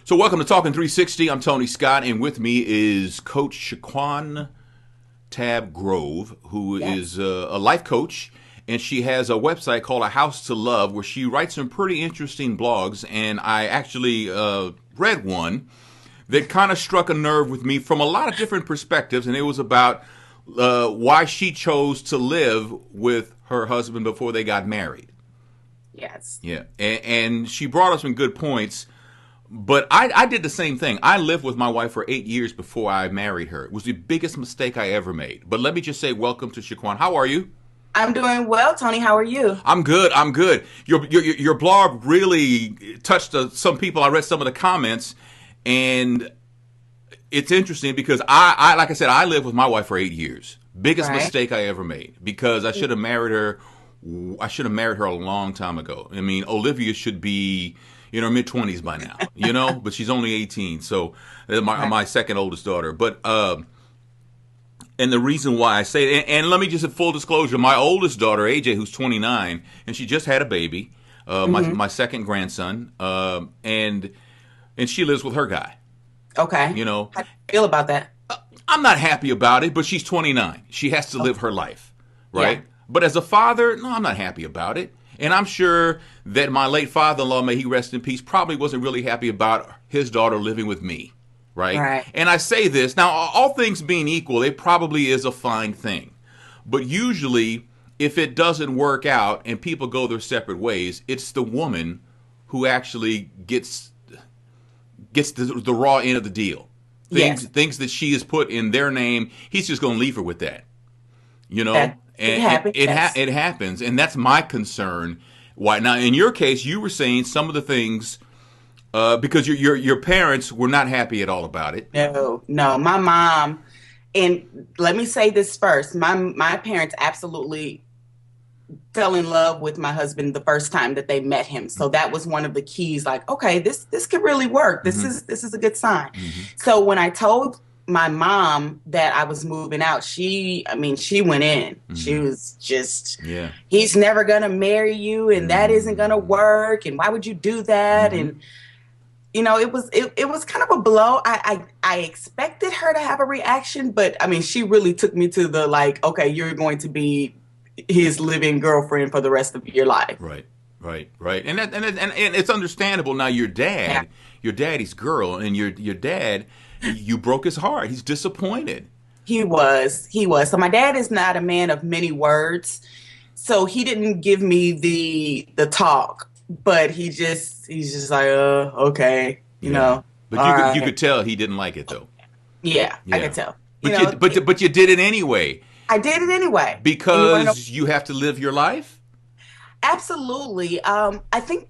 So welcome to Talkin 360. I'm Tony Scott, and with me is Coach Shaquan Tabb-Grove, who is a life coach, and she has a website called A House to Love, where she writes some pretty interesting blogs, and I actually read one that kind of struck a nerve with me from a lot of different perspectives, and it was about why she chose to live with her husband before they got married. Yes. Yeah, and she brought up some good points. But I did the same thing. I lived with my wife for 8 years before I married her. It was the biggest mistake I ever made. But let me just say welcome to Shaquan. How are you? I'm doing well, Tony. How are you? I'm good. I'm good. Your blog really touched some people. I read some of the comments, and it's interesting because I like I said, I lived with my wife for 8 years. Biggest mistake I ever made because I should have married her. I should have married her a long time ago. I mean, Olivia should be in her mid-20s by now, but she's only 18. So my second oldest daughter. But and the reason why I say it, and let me just have full disclosure, my oldest daughter, AJ, who's 29, and she just had a baby, my second grandson, and she lives with her guy. Okay. How do you feel about that? I'm not happy about it, but she's 29. She has to live her life, right? Yeah. But as a father, no, I'm not happy about it. And I'm sure that my late father-in-law, may he rest in peace, probably wasn't really happy about his daughter living with me, right? And I say this, now, all things being equal, it probably is a fine thing. But usually, if it doesn't work out and people go their separate ways, it's the woman who actually gets the raw end of the deal. Things that she has put in their name, he's just going to leave her with that, And it happens, and that's my concern. Why now? In your case, you were saying some of the things because your parents were not happy at all about it. No, my mom, and let me say this first: my parents absolutely fell in love with my husband the first time that they met him. So that was one of the keys. Like, okay, this could really work. This is a good sign. So when I told my mom that I was moving out, she went in. She was just, he's never going to marry you, and that isn't going to work, and why would you do that? And, it was kind of a blow. I expected her to have a reaction, but, she really took me to the, like, okay, you're going to be his living girlfriend for the rest of your life. Right. And it's understandable. Now, your daddy's girl, and your dad, you broke his heart. He's disappointed. He was. So my dad is not a man of many words. So he didn't give me the talk, but he's just like, okay, But you could tell he didn't like it though. Yeah. I could tell. But you did it anyway. I did it anyway. Because you have to live your life? Absolutely. I think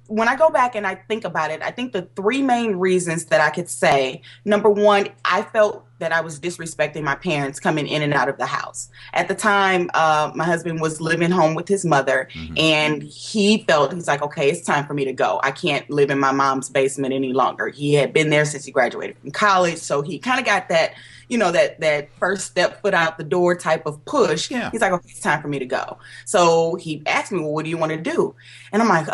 when I go back and I think about it, I think the three main reasons that I could say, number one, I felt that I was disrespecting my parents coming in and out of the house. At the time, my husband was living home with his mother, and he's like, okay, it's time for me to go. I can't live in my mom's basement any longer. He had been there since he graduated from college, so he kind of got that, that first step foot out the door type of push. Yeah. He's like, okay, it's time for me to go. So he asked me, well, what do you want to do? And I'm like,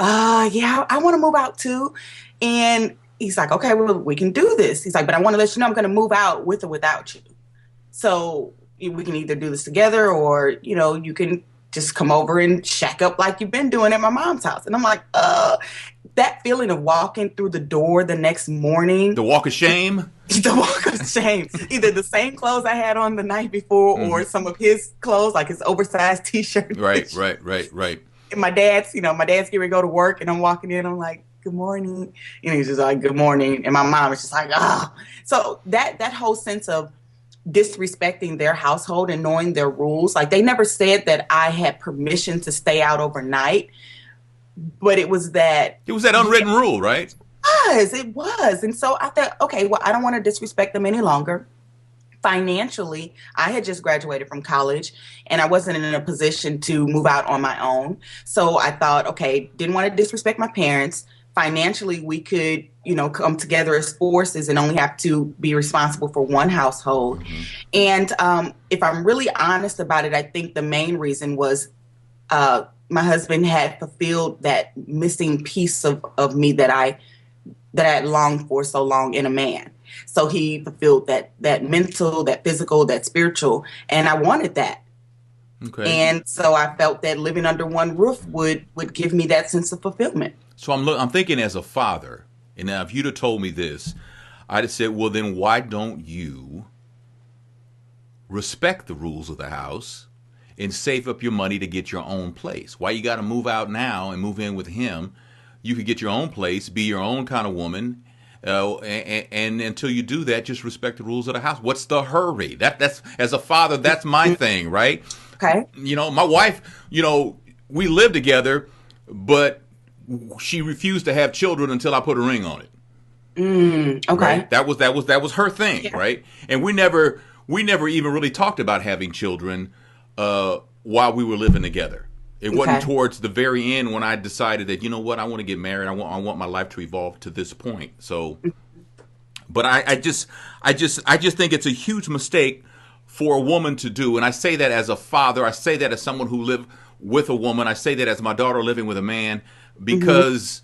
yeah, I want to move out too. And he's like, okay, well, we can do this. He's like, but I want to let you know I'm going to move out with or without you. So we can either do this together, or, you can just come over and shack up like you've been doing at my mom's house. And I'm like, that feeling of walking through the door the next morning. The walk of shame? The walk of shame. Either the same clothes I had on the night before or some of his clothes, like his oversized T-shirt. Right. And my dad's getting ready to go to work, and I'm walking in, I'm like, good morning. He's just like, good morning. And my mom is just like, ah. So that whole sense of disrespecting their household and knowing their rules, like they never said that I had permission to stay out overnight, but it was that unwritten rule, right? It was. And so I thought, okay, well, I don't want to disrespect them any longer. Financially, I had just graduated from college, and I wasn't in a position to move out on my own. So I thought, okay, didn't want to disrespect my parents. Financially, we could, come together as forces and only have to be responsible for one household. And if I'm really honest about it, I think the main reason was my husband had fulfilled that missing piece of me that I that I had longed for so long in a man. So he fulfilled that mental, that physical, that spiritual, and I wanted that. Okay. And so I felt that living under one roof would give me that sense of fulfillment. So I'm thinking as a father, and now if you'd have told me this, I'd have said, well, then why don't you respect the rules of the house and save up your money to get your own place? Why you got to move out now and move in with him? You could get your own place, be your own kind of woman, and until you do that, just respect the rules of the house. What's the hurry? That's as a father, that's my thing, right? Okay. You know, my wife, we lived together, but she refused to have children until I put a ring on it. Okay. Right? That was her thing, Yeah. right? And we never even really talked about having children while we were living together. It wasn't Okay. towards the very end when I decided that, you know what, I want to get married. I want my life to evolve to this point. So, but I just think it's a huge mistake for a woman to do. And I say that as a father. I say that as someone who lived with a woman. I say that as my daughter living with a man, because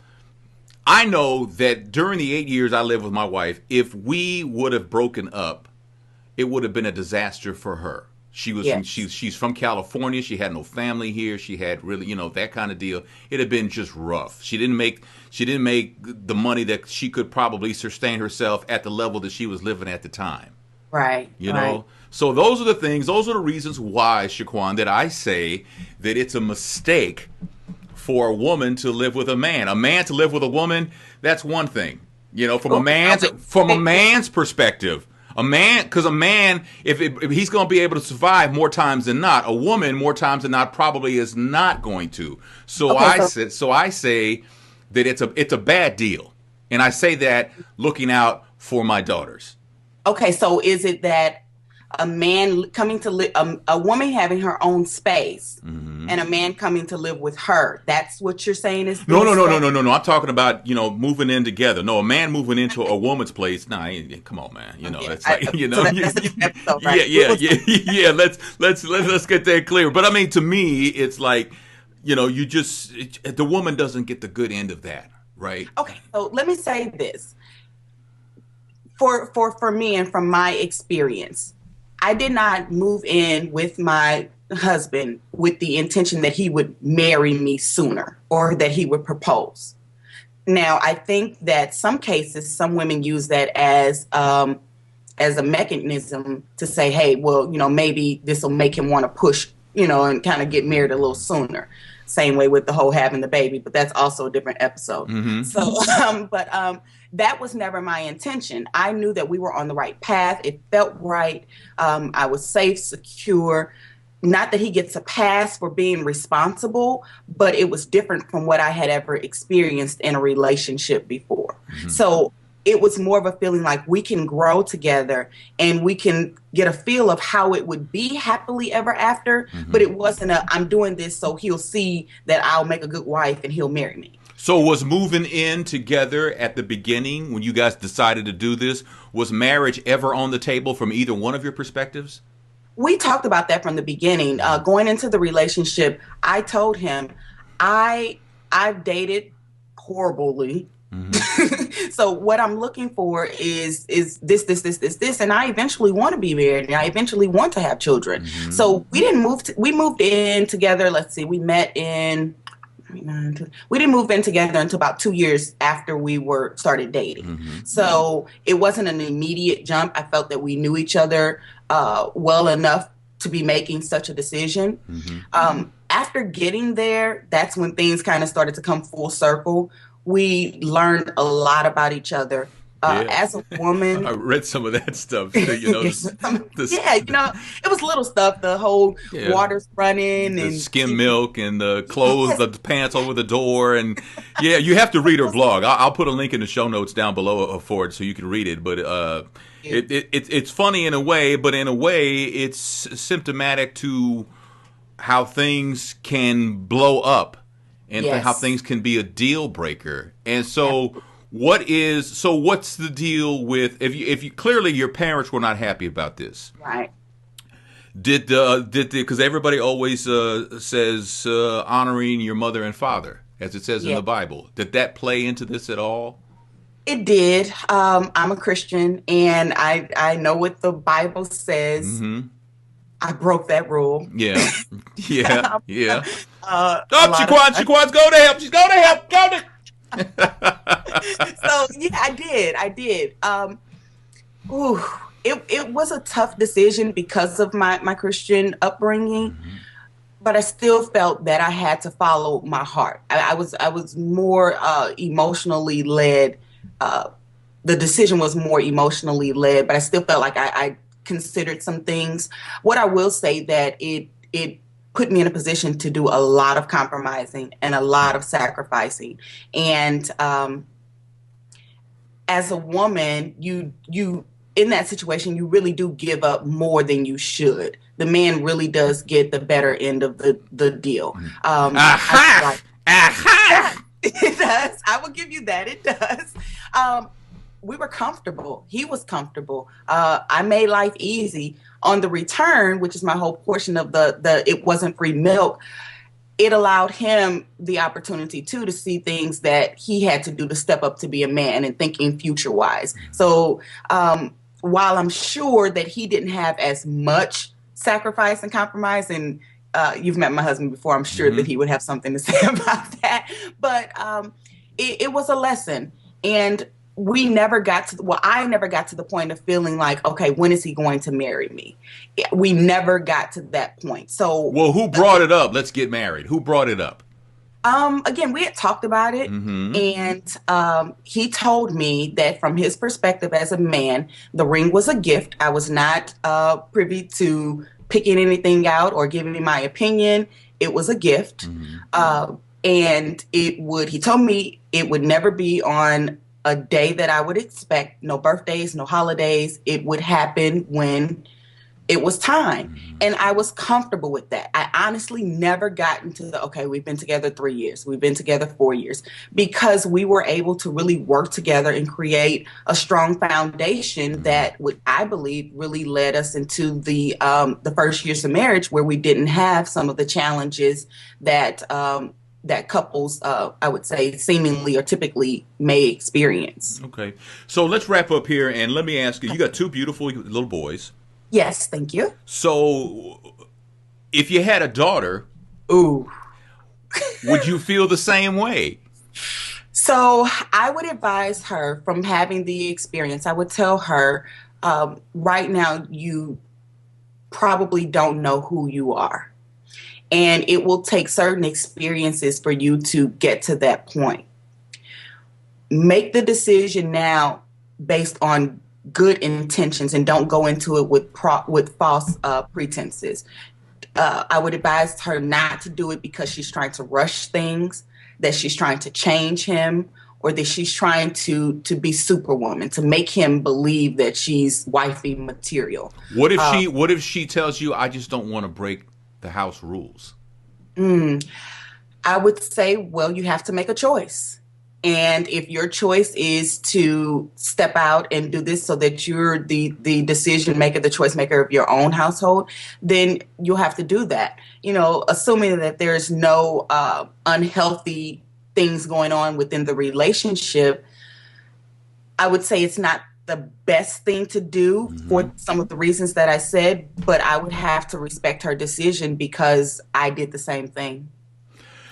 I know that during the 8 years I lived with my wife, if we would have broken up, it would have been a disaster for her. Yes. She's from California. She had no family here. She had really, that kind of deal. It had been just rough. She didn't make the money that she could probably sustain herself at the level that she was living at the time. Right. You Right. know? So those are the things, those are the reasons why, Shaquan, that I say that it's a mistake for a woman to live with a man. A man to live with a woman, that's one thing. From a Okay. man's Okay. from a man's perspective. Because a man, if he's going to be able to survive more times than not, a woman more times than not probably is not going to. So Okay. I say that it's a bad deal, and I say that looking out for my daughters. Okay. So is it that a man coming to live, a woman having her own space, and a man coming to live with her? That's what you're saying is the No, no, no, no, mistake? no, no, no. I'm talking about moving in together. No, a man moving into a woman's place. Nah, come on, man. Yeah. That's like So that's a different episode, yeah, right? yeah, yeah, yeah. Let's get that clear. But I mean, to me, it's like the woman doesn't get the good end of that, right? Okay. So let me say this. For me and from my experience, I did not move in with my husband with the intention that he would marry me sooner or that he would propose. Now, I think that some cases, some women use that as a mechanism to say, hey, well, maybe this will make him want to push, and kind of get married a little sooner. Same way with the whole having the baby, but that's also a different episode. So, but that was never my intention. I knew that we were on the right path. It felt right. I was safe, secure. Not that he gets a pass for being responsible, but it was different from what I had ever experienced in a relationship before. So it was more of a feeling like we can grow together and we can get a feel of how it would be happily ever after. But it wasn't I'm doing this so he'll see that I'll make a good wife and he'll marry me. So was moving in together at the beginning when you guys decided to do this, was marriage ever on the table from either one of your perspectives? We talked about that from the beginning. Going into the relationship, I told him I've dated horribly. So what I'm looking for is this, and I eventually want to be married, and I eventually want to have children. So we didn't move. We moved in together. Let's see, we didn't move in together until about 2 years after we started dating. So it wasn't an immediate jump. I felt that we knew each other well enough to be making such a decision. After getting there, that's when things kind of started to come full circle. We learned a lot about each other. Yeah. As a woman, I read some of that stuff. Yes, it was little stuff. The whole water's running the and skim milk and the clothes, Yes. the pants over the door, and yeah, you have to read her blog. I'll put a link in the show notes down below for it so you can read it. But it's funny in a way, but in a way, it's symptomatic to how things can blow up and Yes. how things can be a deal breaker. And so. What's the deal with if you clearly your parents were not happy about this? right. Did because everybody always says honoring your mother and father as it says in Yeah. the Bible. Did that play into this at all? It did. I'm a Christian, and I know what the Bible says. Mm-hmm. I broke that rule. Yeah. Yeah. Yeah. A Oh, lot of Shaquan's go to help. She's going to help. Go so to. yeah, I did. I did. Ooh, it was a tough decision because of my Christian upbringing, Mm-hmm. but I still felt that I had to follow my heart. I was more emotionally led. Uh, the decision was more emotionally led, but I still felt like I considered some things. What I will say that it put me in a position to do a lot of compromising and a lot of sacrificing. And as a woman, you in that situation, you really do give up more than you should. The man really does get the better end of the deal. I feel Aha! like Aha! it does. I will give you that. It does. Um, we were comfortable. He was comfortable. I made life easy. On the return, which is my whole portion of the it wasn't free milk, it allowed him the opportunity too to see things that he had to do to step up to be a man and thinking future wise. So while I'm sure that he didn't have as much sacrifice and compromise, and you've met my husband before, I'm sure that Mm-hmm. he would have something to say about that. But it was a lesson, and we never got to well I never got to the point of feeling like, okay, when is he going to marry me? We never got to that point. So Well, who brought it up? Let's get married. Who brought it up? again, we had talked about it, Mm-hmm. and he told me that from his perspective as a man, the ring was a gift. I was not privy to picking anything out or giving me my opinion. It was a gift, Mm-hmm. and he told me it would never be on a day that I would expect. No birthdays, no holidays. It would happen when it was time. Mm-hmm. And I was comfortable with that. I honestly never got into okay, we've been together 3 years, we've been together 4 years, because we were able to really work together and create a strong foundation that would, I believe, really led us into the first years of marriage, where we didn't have some of the challenges that that couples, I would say, seemingly or typically may experience. Okay. So let's wrap up here, and let me ask you: you got two beautiful little boys. Yes, thank you. So, if you had a daughter, Ooh. would you feel the same way? So I would advise her from having the experience. I would tell her, right now, you probably don't know who you are. And it will take certain experiences for you to get to that point. Make the decision now based on good intentions, and don't go into it with false pretenses. I would advise her not to do it because she's trying to rush things, that she's trying to change him, or that she's trying to be superwoman, to make him believe that she's wifey material. What if she tells you, "I just don't want to break the house rules"? I would say, well, you have to make a choice. And if your choice is to step out and do this so that you're the decision maker, the choice maker of your own household, then you'll have to do that. You know, assuming that there's no unhealthy things going on within the relationship, I would say it's not the best thing to do for some of the reasons that I said, but I would have to respect her decision because I did the same thing.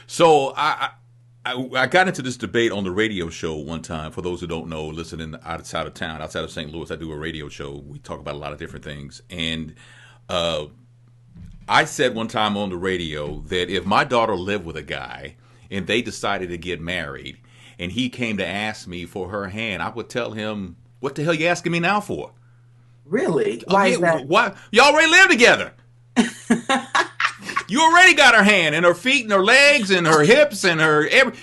So I got into this debate on the radio show one time. For those who don't know, listening outside of town, outside of St. Louis, I do a radio show. We talk about a lot of different things. And I said one time on the radio that if my daughter lived with a guy and they decided to get married and he came to ask me for her hand, I would tell him, "What the hell are you asking me now for?" Really? Oh, Why yeah, is that? why? You already live together. You already got her hand and her feet and her legs and her hips and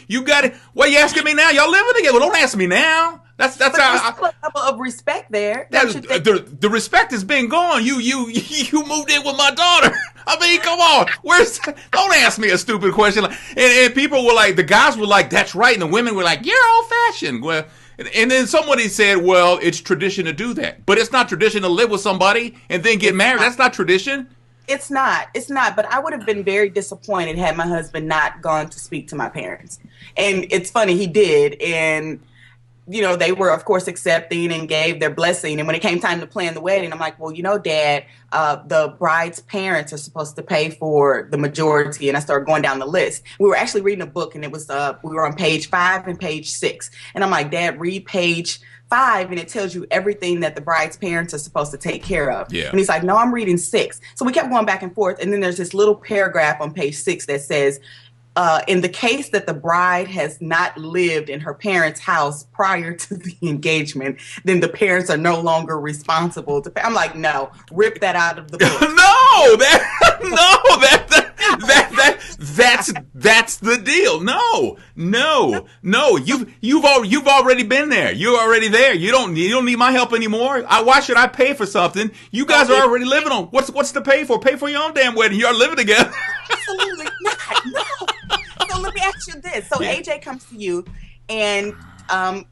you got it. Why are you asking me now? Y'all living together. Well, don't ask me now. That's But how there's still a level of respect there. Don't you think? the respect has been gone. You moved in with my daughter. I mean, come on. Don't ask me a stupid question. And people were like, the guys were like, "That's right," and the women were like, "You're old fashioned." Well, and then somebody said, "Well, it's tradition to do that, but it's not tradition to live with somebody and then get married. That's not tradition." It's not. It's not. But I would have been very disappointed had my husband not gone to speak to my parents. And it's funny, he did. And they were, of course, accepting and gave their blessing. And when it came time to plan the wedding, I'm like, well, Dad, the bride's parents are supposed to pay for the majority. And I started going down the list. We were actually reading a book, and it was we were on page 5 and page 6. And I'm like, Dad, read page 5, and it tells you everything that the bride's parents are supposed to take care of. Yeah. And he's like, no, I'm reading 6. So we kept going back and forth. And then there's this little paragraph on page 6 that says, in the case that the bride has not lived in her parents' house prior to the engagement, then the parents are no longer responsible to pay. I'm like, no, rip that out of the book. That's the deal. No. You've already been there. You're already there. You don't need my help anymore. Why should I pay for something? You guys are already living on. What's to pay for? Pay for your own damn wedding. You're living together. Absolutely not. No. So let me ask you this. So AJ comes to you, and her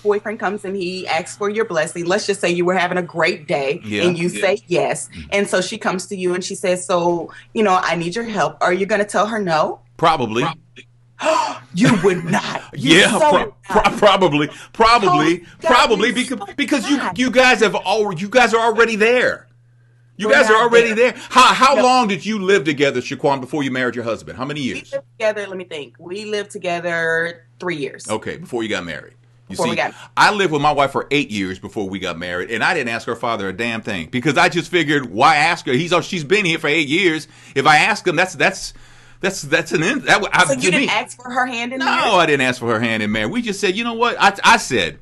boyfriend comes and he asks for your blessing. Let's just say you were having a great day and you say yes. And so she comes to you and she says, so, I need your help. Are you going to tell her no? Probably. You would not. Probably because you guys are already there. You guys are already there. How long did you live together, Shaquan, before you married your husband? How many years? We lived together, let me think. We lived together 3 years. Okay, before you got married. I lived with my wife for 8 years before we got married, and I didn't ask her father a damn thing because I just figured, why ask her? She's been here for 8 years. If I ask him, that's an end. So you didn't ask for her hand in marriage? No, I didn't ask for her hand in marriage. We just said, you know what? I said.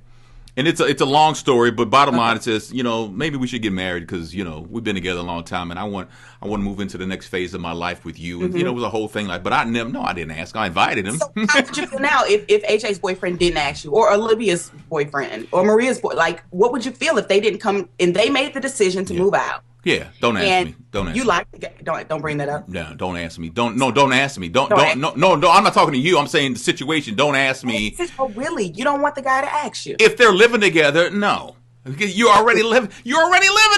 And it's a long story, but bottom line, it says, maybe we should get married because, we've been together a long time, and I want to move into the next phase of my life with you. And, it was a whole thing but I didn't ask. I invited him. So how would you feel now if AJ's boyfriend didn't ask you, or Olivia's boyfriend, or Maria's boyfriend? What would you feel if they didn't come and they made the decision to move out? Yeah, don't ask me. Don't ask me. You like the guy. Don't bring that up. No, don't ask me. Don't ask me. No, I'm not talking to you. I'm saying the situation. Don't ask me. Oh, really? You don't want the guy to ask you? If they're living together, no. You're already living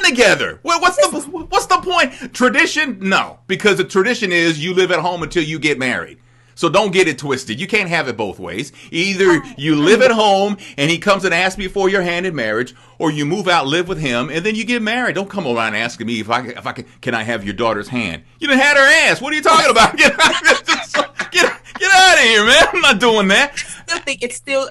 together. What's the point? Tradition? No, because the tradition is you live at home until you get married. So don't get it twisted. You can't have it both ways. Either you live at home and he comes and asks me for your hand in marriage, or you move out, live with him, and then you get married. Don't come around asking me if I can I have your daughter's hand. You done had her ass. What are you talking about? Get out of here, man. I'm not doing that. I still think it's still,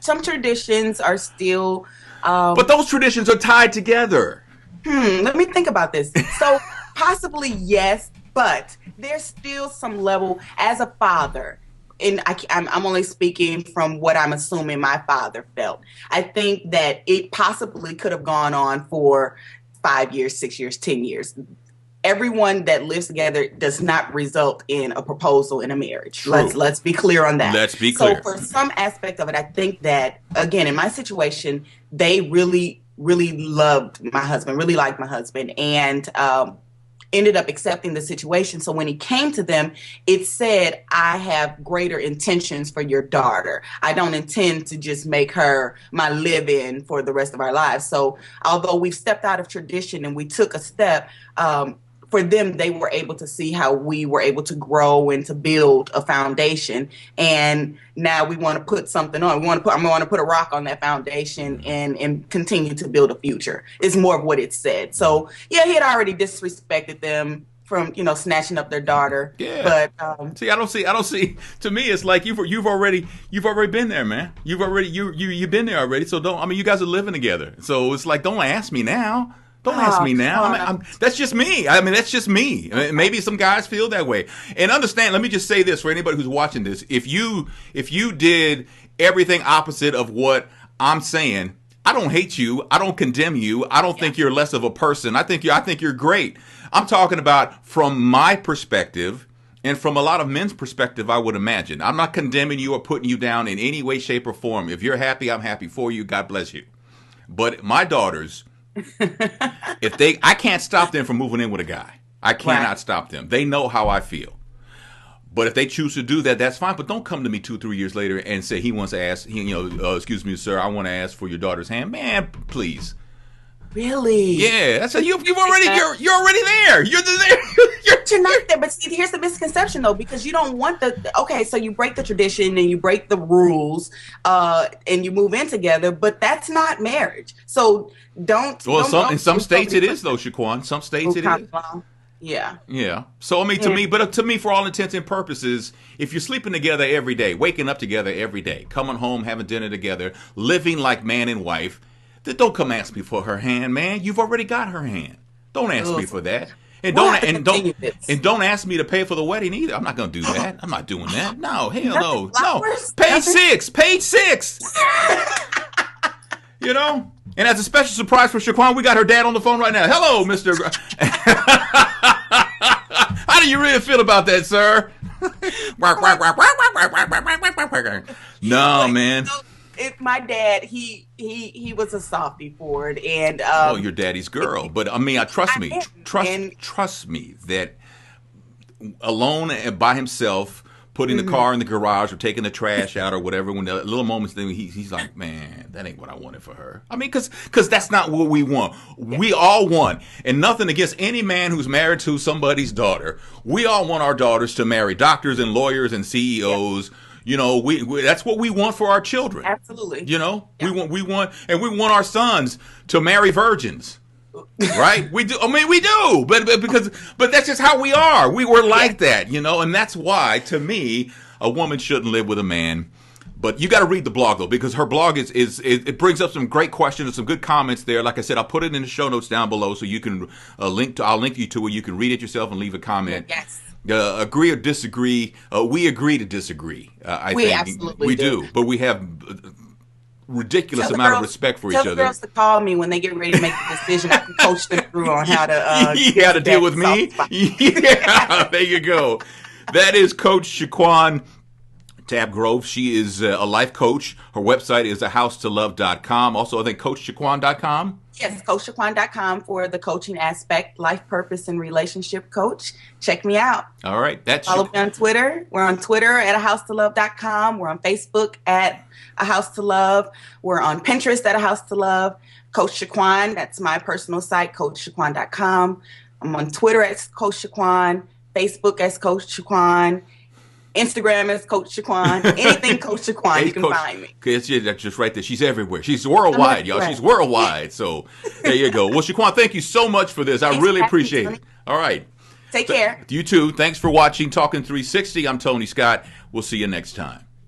some traditions are still. But those traditions are tied together. Let me think about this. So possibly yes, but there's still some level as a father, and I'm only speaking from what I'm assuming my father felt. I think that it possibly could have gone on for 5 years, 6 years, 10 years. Everyone that lives together does not result in a proposal in a marriage. True. Let's be clear on that. Let's be clear. So for some aspect of it, I think that, again, in my situation, they really, really loved my husband, really liked my husband, and ended up accepting the situation. So when he came to them, it said, I have greater intentions for your daughter. I don't intend to just make her my live-in for the rest of our lives. So although we've stepped out of tradition and we took a step, for them, they were able to see how we were able to grow and to build a foundation. And now we want to put something on. I want to put a rock on that foundation and continue to build a future. It's more of what it said. So yeah, he had already disrespected them from snatching up their daughter. Yeah. But see, I don't see. To me, it's like you've already been there, man. You've been there already. So you guys are living together. So it's like, don't ask me now. Don't ask me now. That's just me. That's just me. Maybe some guys feel that way. And understand, let me just say this for anybody who's watching this. If you did everything opposite of what I'm saying, I don't hate you. I don't condemn you. I don't think you're less of a person. I think you're great. I'm talking about from my perspective and from a lot of men's perspective, I would imagine. I'm not condemning you or putting you down in any way, shape, or form. If you're happy, I'm happy for you. God bless you. But my daughters, I can't stop them from moving in with a guy. I cannot stop them. They know how I feel. But if they choose to do that, that's fine. But don't come to me 2-3 years later and say he wants to ask, excuse me, sir, I want to ask for your daughter's hand. Man, please. Really? Yeah, that's you're already there. You're You're not there. But see, here's the misconception though, because you don't want okay, so you break the tradition and you break the rules, and you move in together, but that's not marriage. So in some states it is though, Shaquan. Some states it is. Yeah. Yeah. So I mean, to me, for all intents and purposes, if you're sleeping together every day, waking up together every day, coming home, having dinner together, living like man and wife, then don't come ask me for her hand, man. You've already got her hand. Don't ask me for that. And don't ask me to pay for the wedding either. I'm not going to do that. I'm not doing that. No, hell no. No. Page 6. Page 6. You know? And as a special surprise for Shaquan, we got her dad on the phone right now. Hello, Mr. How do you really feel about that, sir? No, man. My dad, he was a softie for it, and oh, your daddy's girl. But I mean, trust me that alone and by himself, putting the car in the garage or taking the trash out or whatever, when the little moments, then he's like, man, that ain't what I wanted for her. I mean, because that's not what we want. We all want, and nothing against any man who's married to somebody's daughter. We all want our daughters to marry doctors and lawyers and CEOs. You know, we that's what we want for our children. Absolutely. You know, we want our sons to marry virgins. Right? We do. I mean, we do. But that's just how we are. We were like that, you know, and that's why, to me, a woman shouldn't live with a man. But you got to read the blog though, because her blog it brings up some great questions and some good comments there. Like I said, I'll put it in the show notes down below so you can I'll link you to it. You can read it yourself and leave a comment. Yes. Agree or disagree? We agree to disagree. I we think absolutely we do, but we have ridiculous amount of respect for each other. Tell the girls to call me when they get ready to make the decision. I can coach them through on how to deal with me. Yeah, there you go. That is Coach Shaquan Tabb-Grove. She is a life coach. Her website is ahousetolove.com. Also, I think CoachShaquan.com. Yes, CoachShaquan.com for the coaching aspect, life purpose, and relationship coach. Check me out. All right. Follow me on Twitter. We're on Twitter at ahousetolove.com. We're on Facebook at A House to Love. We're on Pinterest at A House to Love. Coach Shaquan, that's my personal site, CoachShaquan.com. I'm on Twitter as Coach Shaquan, Facebook as Coach Shaquan, Instagram is Coach Shaquan. Anything Coach Shaquan, you can find me. That's just right there. She's everywhere. She's worldwide, y'all. She's worldwide. So there you go. Well, Shaquan, thank you so much for this. I really appreciate it. All right. Take care. You too. Thanks for watching Talkin 360. I'm Tony Scott. We'll see you next time.